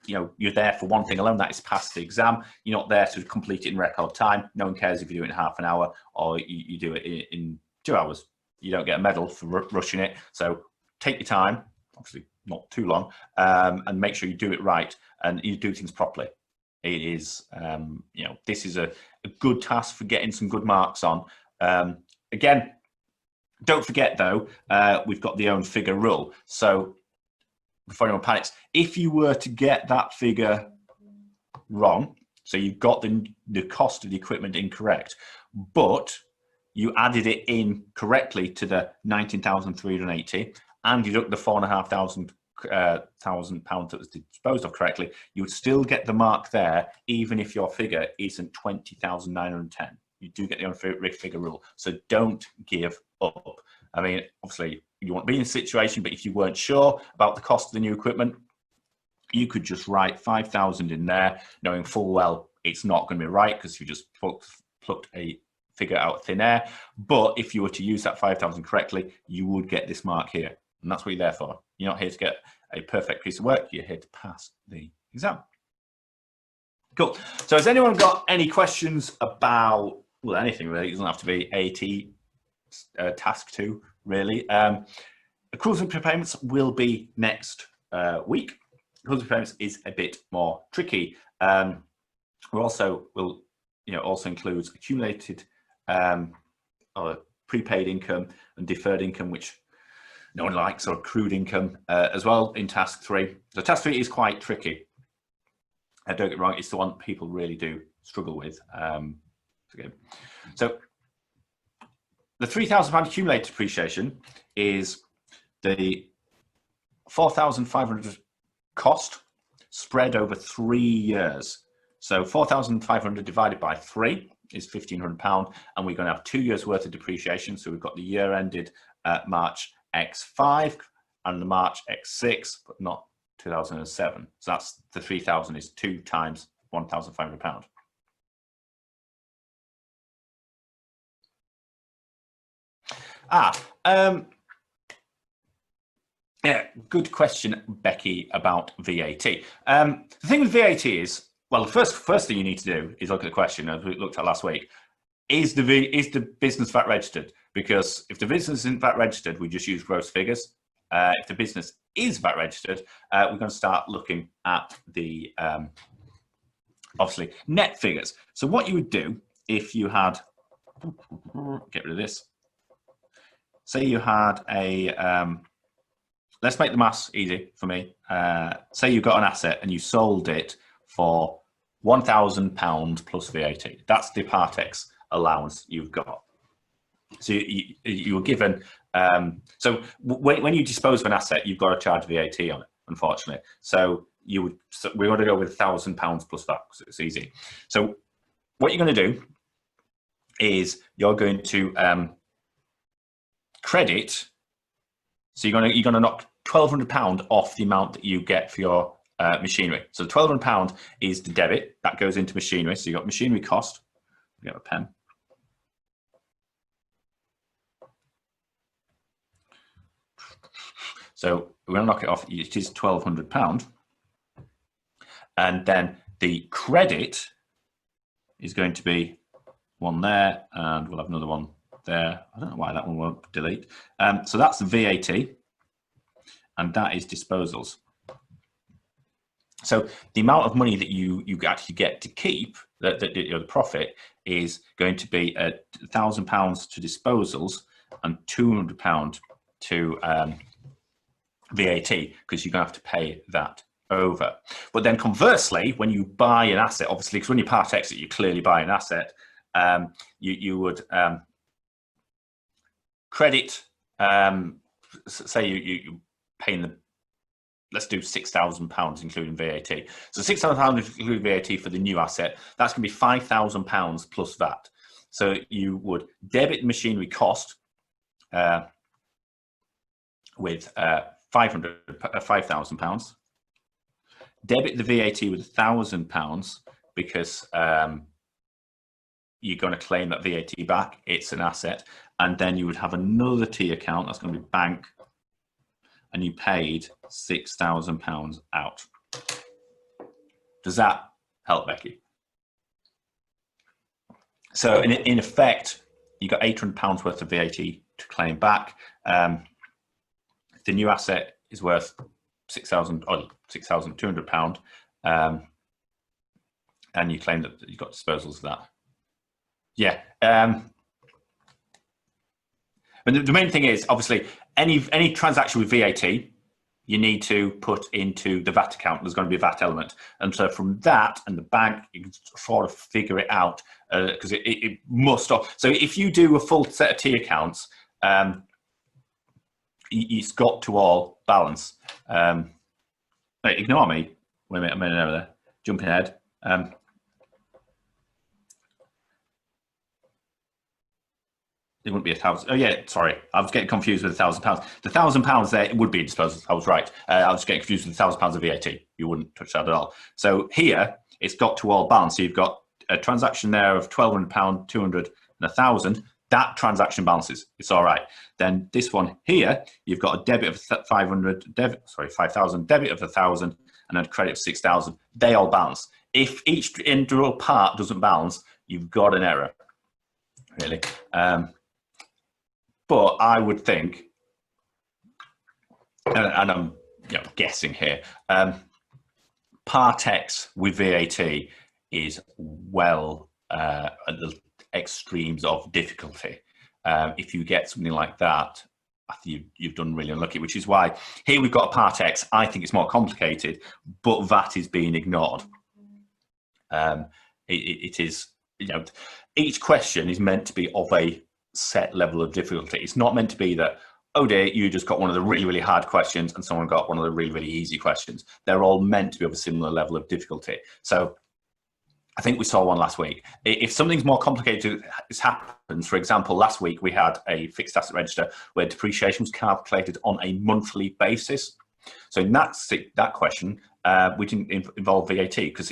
you know, you're there for one thing alone, that is pass the exam. You're not there to complete it in record time. No one cares if you do it in half an hour or you do it in 2 hours. You don't get a medal for rushing it. So take your time, obviously not too long, and make sure you do it right and you do things properly. It is, you know, this is a good task for getting some good marks on. Again, don't forget though, we've got the own figure rule. So before anyone panics, if you were to get that figure wrong, so you got the cost of the equipment incorrect, but you added it in correctly to the 19,380 and you took the £4,500 that was disposed of correctly, you would still get the mark there, even if your figure isn't 20,910. You do get the own figure rule. So don't give up. I mean, obviously you won't be in a situation, but if you weren't sure about the cost of the new equipment, you could just write 5,000 in there, knowing full well it's not going to be right because you just plucked a figure out of thin air. But if you were to use that 5,000 correctly, you would get this mark here. And that's what you're there for. You're not here to get a perfect piece of work. You're here to pass the exam. Cool. So has anyone got any questions about, well, anything really? It doesn't have to be AAT task 2, really. Accruals and prepayments will be next week. Accruals and prepayments is a bit more tricky. We also will, also includes accumulated or prepaid income and deferred income, which no one likes, or accrued income as well in task 3. So task 3 is quite tricky. Don't get me wrong, it's the one people really do struggle with. Okay. So the £3,000 accumulated depreciation is the 4,500 cost spread over 3 years. So 4,500 divided by 3 is £1,500, and we're going to have 2 years worth of depreciation. So we've got the year ended March X5 and the March X6, but not 2007. So that's the 3,000 is 2 times £1,500. Yeah, good question, Becky, about VAT. The thing with VAT is, well, the first thing you need to do is look at the question, as we looked at last week. Is the business VAT registered? Because if the business isn't VAT registered, we just use gross figures. If the business is VAT registered, we're going to start looking at the, obviously, net figures. So what you would do if you had, get rid of this, say you had a, let's make the maths easy for me. Say you got an asset and you sold it for £1,000 plus VAT. That's the Part X allowance you've got. So you were given, so when you dispose of an asset, you've got to charge VAT on it, unfortunately. So we want to go with £1,000 plus that, because it's easy. So what you're going to do is you're going to credit. So you're going to knock £1,200 off the amount that you get for your machinery. So £1,200 is the debit that goes into machinery. So you've got machinery cost. Get a pen. So we're going to knock it off. It is £1,200, and then the credit is going to be one there, and we'll have another one there. I don't know why that one won't delete. So that's the VAT, and that is disposals. So the amount of money that you actually get to keep, the profit, is going to be £1,000 to disposals and £200 to VAT, because you're going to have to pay that over. But then conversely, when you buy an asset, obviously, because when you part exit, you clearly buy an asset, you would credit, say you paying the, let's do £6,000 including VAT. So £6,000 including VAT for the new asset, that's going to be £5,000 plus VAT. So you would debit the machinery cost with £5,000, debit the VAT with £1,000 because you're going to claim that VAT back, it's an asset, and then you would have another T account, that's going to be bank, and you paid £6,000 out. Does that help, Becky? So in effect, you got £800 worth of VAT to claim back. The new asset is worth £6,200, and you claim that you got disposals of that. Yeah. But the main thing is, obviously, any transaction with VAT, you need to put into the VAT account. There's going to be a VAT element. And so from that and the bank, you can sort of figure it out, because it must stop. So if you do a full set of T accounts, it's got to all balance. Ignore me. Wait a minute over there. Jumping ahead. It wouldn't be £1,000. Oh yeah, sorry, I was getting confused with £1,000. The £1,000 there, it would be disposals. I was right. I was getting confused with £1,000 of VAT. You wouldn't touch that at all. So here, it's got to all balance. So you've got a transaction there of £1,200, 200, and 1,000. That transaction balances. It's all right. Then this one here, you've got a debit of 5,000, debit of 1,000, and then a credit of 6,000. They all balance. If each individual part doesn't balance, you've got an error, really. But I would think, and I'm guessing here, Part X with VAT is well at the extremes of difficulty. If you get something like that, I think you've done really unlucky, which is why here we've got a Part X. I think it's more complicated, but VAT is being ignored. It is, each question is meant to be of a set level of difficulty. It's not meant to be that, oh dear, you just got one of the really, really hard questions and someone got one of the really, really easy questions. They're all meant to be of a similar level of difficulty. So I think we saw one last week. If something's more complicated happens, for example, last week we had a fixed asset register where depreciation was calculated on a monthly basis. So in that question, we didn't involve VAT, because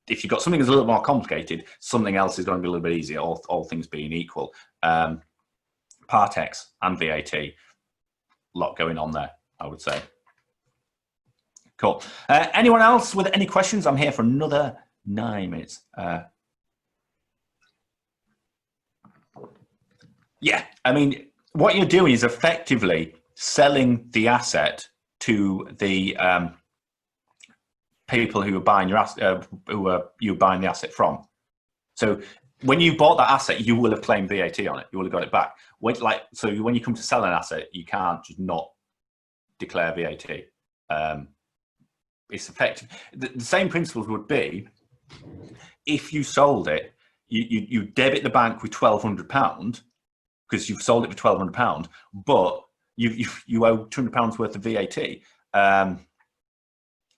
if you've got something that's a little more complicated, something else is going to be a little bit easier, all things being equal. Part X and VAT, a lot going on there, I would say. Cool. Anyone else with any questions? I'm here for another 9 minutes. Yeah, I mean, what you're doing is effectively selling the asset to the people who are buying your asset, you're buying the asset from. So when you bought that asset, you will have claimed VAT on it. You will have got it back. So when you come to sell an asset, you can't just not declare VAT. It's effective. The same principles would be if you sold it, you debit the bank with £1,200 because you've sold it for £1,200, but you owe £200 worth of VAT.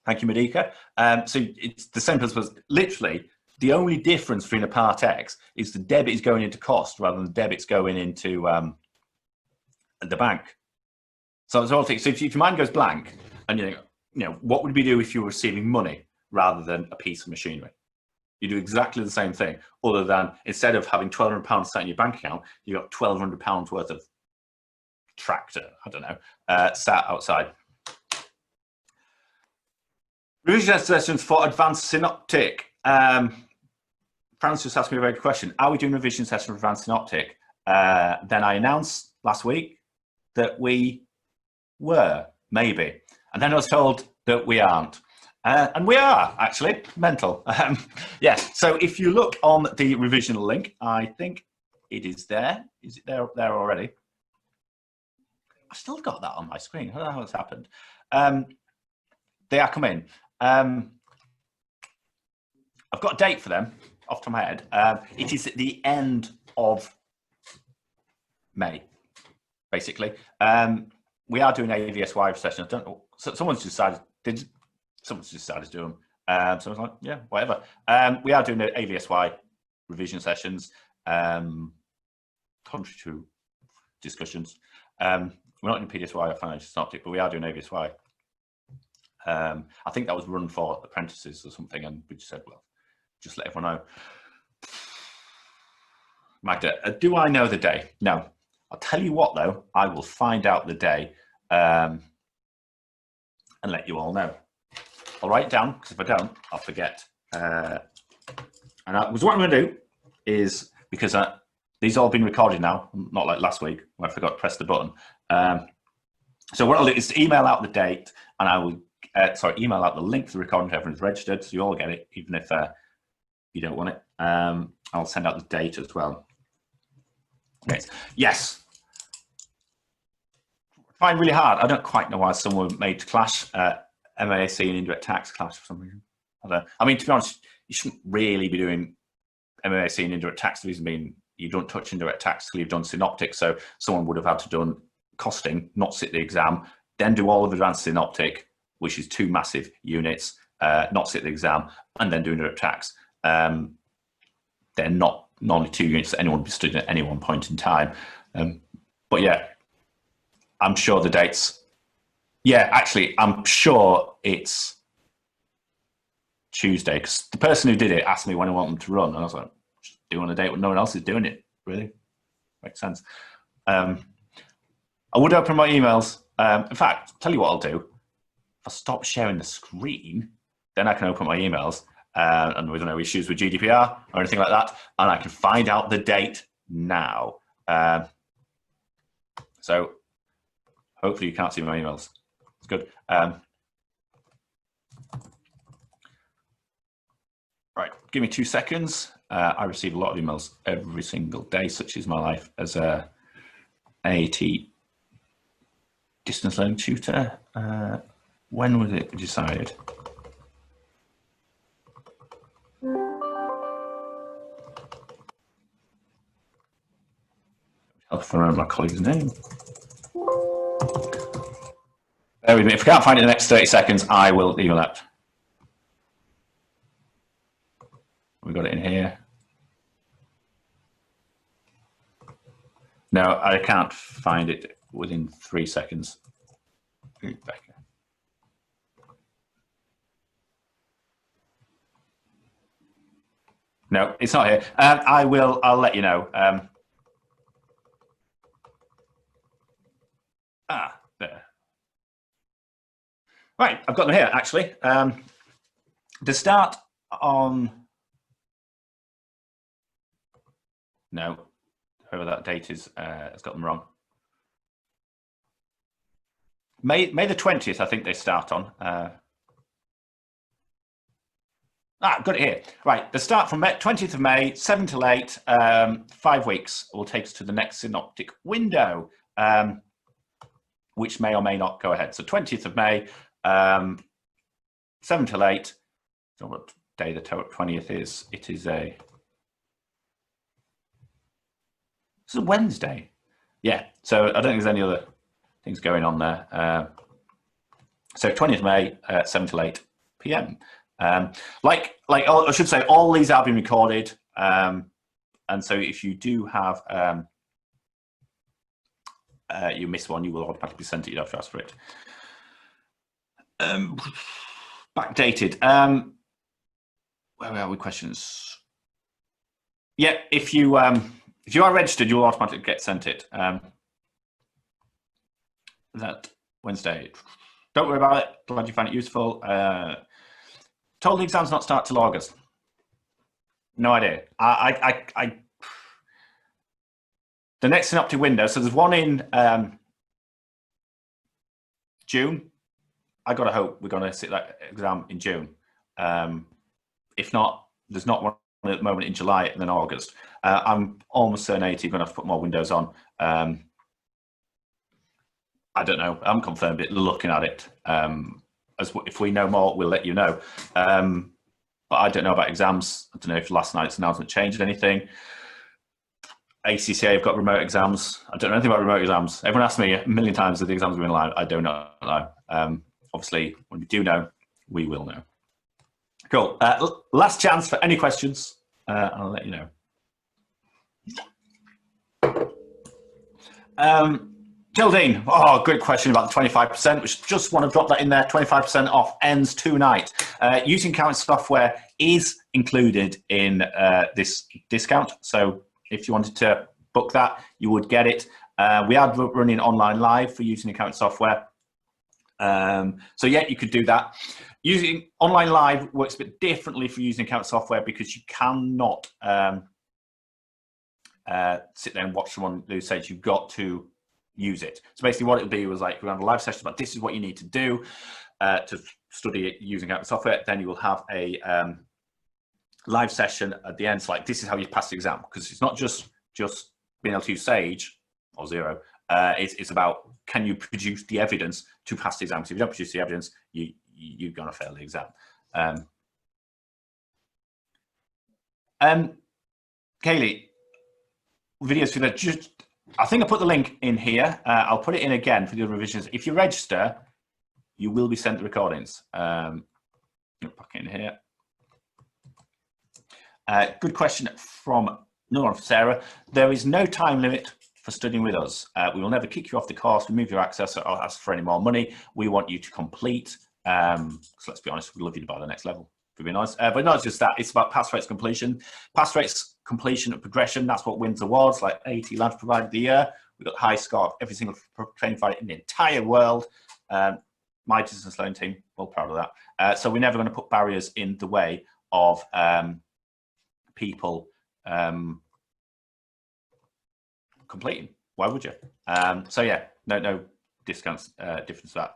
Thank you, Medica. So it's the same principle. Literally, the only difference between a Part X is the debit is going into cost rather than the debit's going into the bank. So it's all things. So if your mind goes blank, and you know, what would we do if you were receiving money rather than a piece of machinery? You do exactly the same thing, other than instead of having £1,200 sat in your bank account, you got £1,200 worth of tractor, I don't know, sat outside. Revision sessions for advanced synoptic. Francis asked me a very good question. Are we doing revision session for advanced synoptic? Then I announced last week that we were, maybe. And then I was told that we aren't. And we are, actually. Mental. Yes, so if you look on the revision link, I think it is there. Is it there already? I've still got that on my screen. I don't know how it's happened. They are coming. I've got a date for them off the top of my head. It is at the end of May, basically. We are doing AVSY sessions. I don't know. Someone's decided to do them. So I was like, yeah, whatever. We are doing the AVSY revision sessions, contrary to discussions. We're not doing PDSY or financial synoptic, but we are doing AVSY. I think that was run for apprentices or something, and we just said, well, just let everyone know. Magda, do I know the day? No. I'll tell you what, though, I will find out the day and let you all know. I'll write it down, because if I don't, I'll forget. What I'm going to do is, because these all been recorded now, not like last week when I forgot to press the button. So what I'll do is email out the date, and I will email out the link to the recording to everyone's registered, so you all get it, even if you don't want it. I'll send out the date as well. Yes. I find really hard. I don't quite know why someone made clash MAC and indirect tax clash for some reason. I mean, to be honest, you shouldn't really be doing MAC and indirect tax. The reason being, you don't touch indirect tax till you've done synoptic. So someone would have had to done costing, not sit the exam, then do all of advanced synoptic, which is 2 massive units, not sit the exam, and then do indirect tax. They're not normally 2 units that anyone would be studying at any one point in time. But yeah, I'm sure the dates. Yeah, actually, I'm sure it's Tuesday, because the person who did it asked me when I want them to run, and I was like, just do on a date when no one else is doing it. Really makes sense. I would open my emails. In fact, I'll tell you what I'll do. If I stop sharing the screen, then I can open my emails, and we don't know issues with GDPR or anything like that, and I can find out the date now. So hopefully you can't see my emails. It's good. Right, give me 2 seconds. I receive a lot of emails every single day, such is my life as a AAT distance learning tutor. When was it decided? I'll remember my colleague's name. Bear with me. If I can't find it in the next 30 seconds, I will email that. We got it in here. No, I can't find it within 3 seconds. No, it's not here. I'll let you know. There. Right, I've got them here, actually. To start on... No, whoever that date is has got them wrong. May the 20th, I think they start on. Got it here. Right, they start from 20th of May, 7 till 8, 5 weeks will take us to the next synoptic window, which may or may not go ahead. So 20th of May, 7 till 8. So what day the 20th is? It is a... It's a Wednesday. Yeah, so I don't think there's any other things going on there. So 20th of May, 7 till 8 p.m. Like I should say, all these have been recorded. And so if you do have, you miss one, you will automatically be sent it. You don't have to ask for it. Backdated. Where are we? Questions? Yeah, if you are registered, you'll automatically get sent it. That Wednesday. Don't worry about it. Glad you find it useful. Told the exams not start till August. No idea. The next synoptic window. So there's one in June. I gotta hope we're gonna sit that exam in June. If not, there's not one at the moment in July and then August. I'm almost certain AAT going to have to put more windows on. I don't know. I haven't confirmed it. Looking at it, if we know more, we'll let you know. But I don't know about exams. I don't know if last night's announcement changed anything. ACCA have got remote exams. I don't know anything about remote exams. Everyone asks me a million times if the exams are going live. I do not know. Obviously, when we do know, we will know. Cool. Last chance for any questions. I'll let you know. Geraldine, good question about the 25%, which just want to drop that in there. 25% off ends tonight. Using accounting software is included in this discount. So if you wanted to book that, you would get it. We are running online live for using accounting software. So yeah, you could do that. Using online live works a bit differently for using accounting software because you cannot sit there and watch someone do stage. You've got to use it. So basically what it would be was like, we have a live session about this is what you need to do to study it using accounting software. Then you will have a live session at the end. It's like, this is how you pass the exam, because it's not just being able to use Sage or Zero. It's about, can you produce the evidence to pass the exam? Because if you don't produce the evidence, you're going to fail the exam. Kaylee, videos for that. I think I put the link in here. I'll put it in again for the other revisions. If you register, you will be sent the recordings. Back in here. Good question from another one from Sarah. There is no time limit for studying with us. We will never kick you off the course, remove your access, or ask for any more money. We want you to complete. So let's be honest, we love you to buy the next level, to be honest. But not just that, it's about pass rates completion. Pass rates completion and progression, that's what wins awards, like AAT Labs provided the year. We've got the high score of every single training provider in the entire world. My business loan team, well proud of that. So we're never going to put barriers in the way of people completing. Why would you? So yeah, no discounts, difference to that.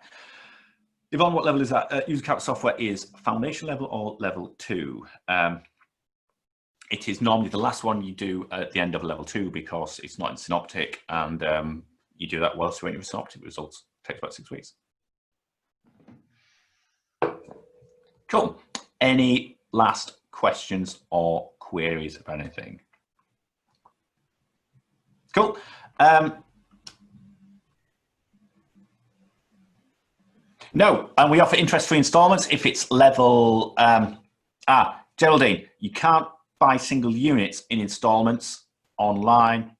Yvonne, what level is that? User account software is foundation level or level 2? It is normally the last one you do at the end of level 2 because it's not in synoptic, and you do that whilst you're waiting for synoptic results. It takes about 6 weeks. Cool. Any last questions or queries about anything? Cool. No, and we offer interest-free installments if it's level. Geraldine, you can't buy single units in installments online.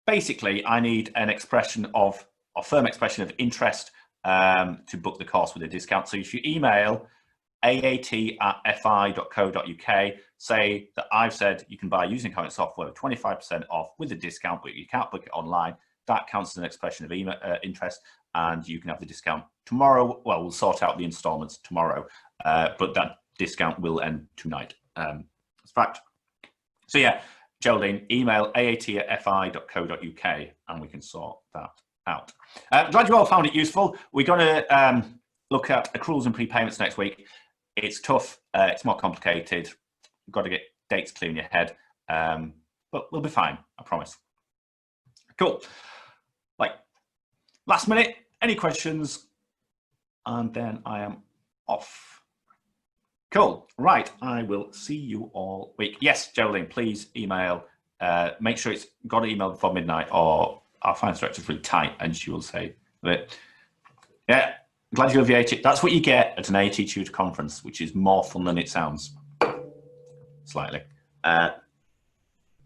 Basically, I need an expression of a firm expression of interest to book the course with a discount. So if you email aat@fi.co.uk, say that I've said you can buy using accounting software 25% off with a discount, but you can't book it online. That counts as an expression of interest, and you can have the discount tomorrow. Well, we'll sort out the installments tomorrow, but that discount will end tonight. That's fact. So yeah, Geraldine, email aat@fi.co.uk and we can sort that out. Glad you all found it useful. We're going to look at accruals and prepayments next week. It's tough. It's more complicated. You've got to get dates clear in your head, but we'll be fine, I promise. Cool. Like, last minute, any questions? And then I am off. Cool. Right. I will see you all week. Yes, Geraldine, please email. Make sure it's got an email before midnight, or our finance director's really tight and she will say that. Yeah, glad you love the AAT. That's what you get at an AAT tutor conference, which is more fun than it sounds. Slightly. You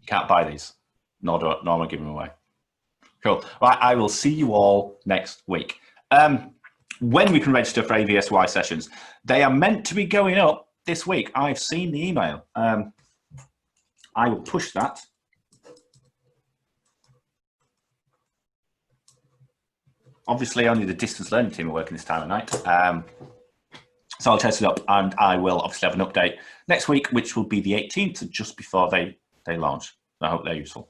can't buy these, nor am I giving them away. Cool. Right, I will see you all next week. When we can register for AVSY sessions, they are meant to be going up this week. I've seen the email. I will push that. Obviously, only the distance learning team are working this time of night. So I'll test it up, and I will obviously have an update next week, which will be the 18th, so just before they launch. I hope they're useful.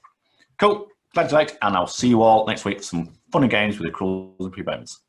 Cool. Glad you liked, and I'll see you all next week for some fun and games with accruals and prepayments.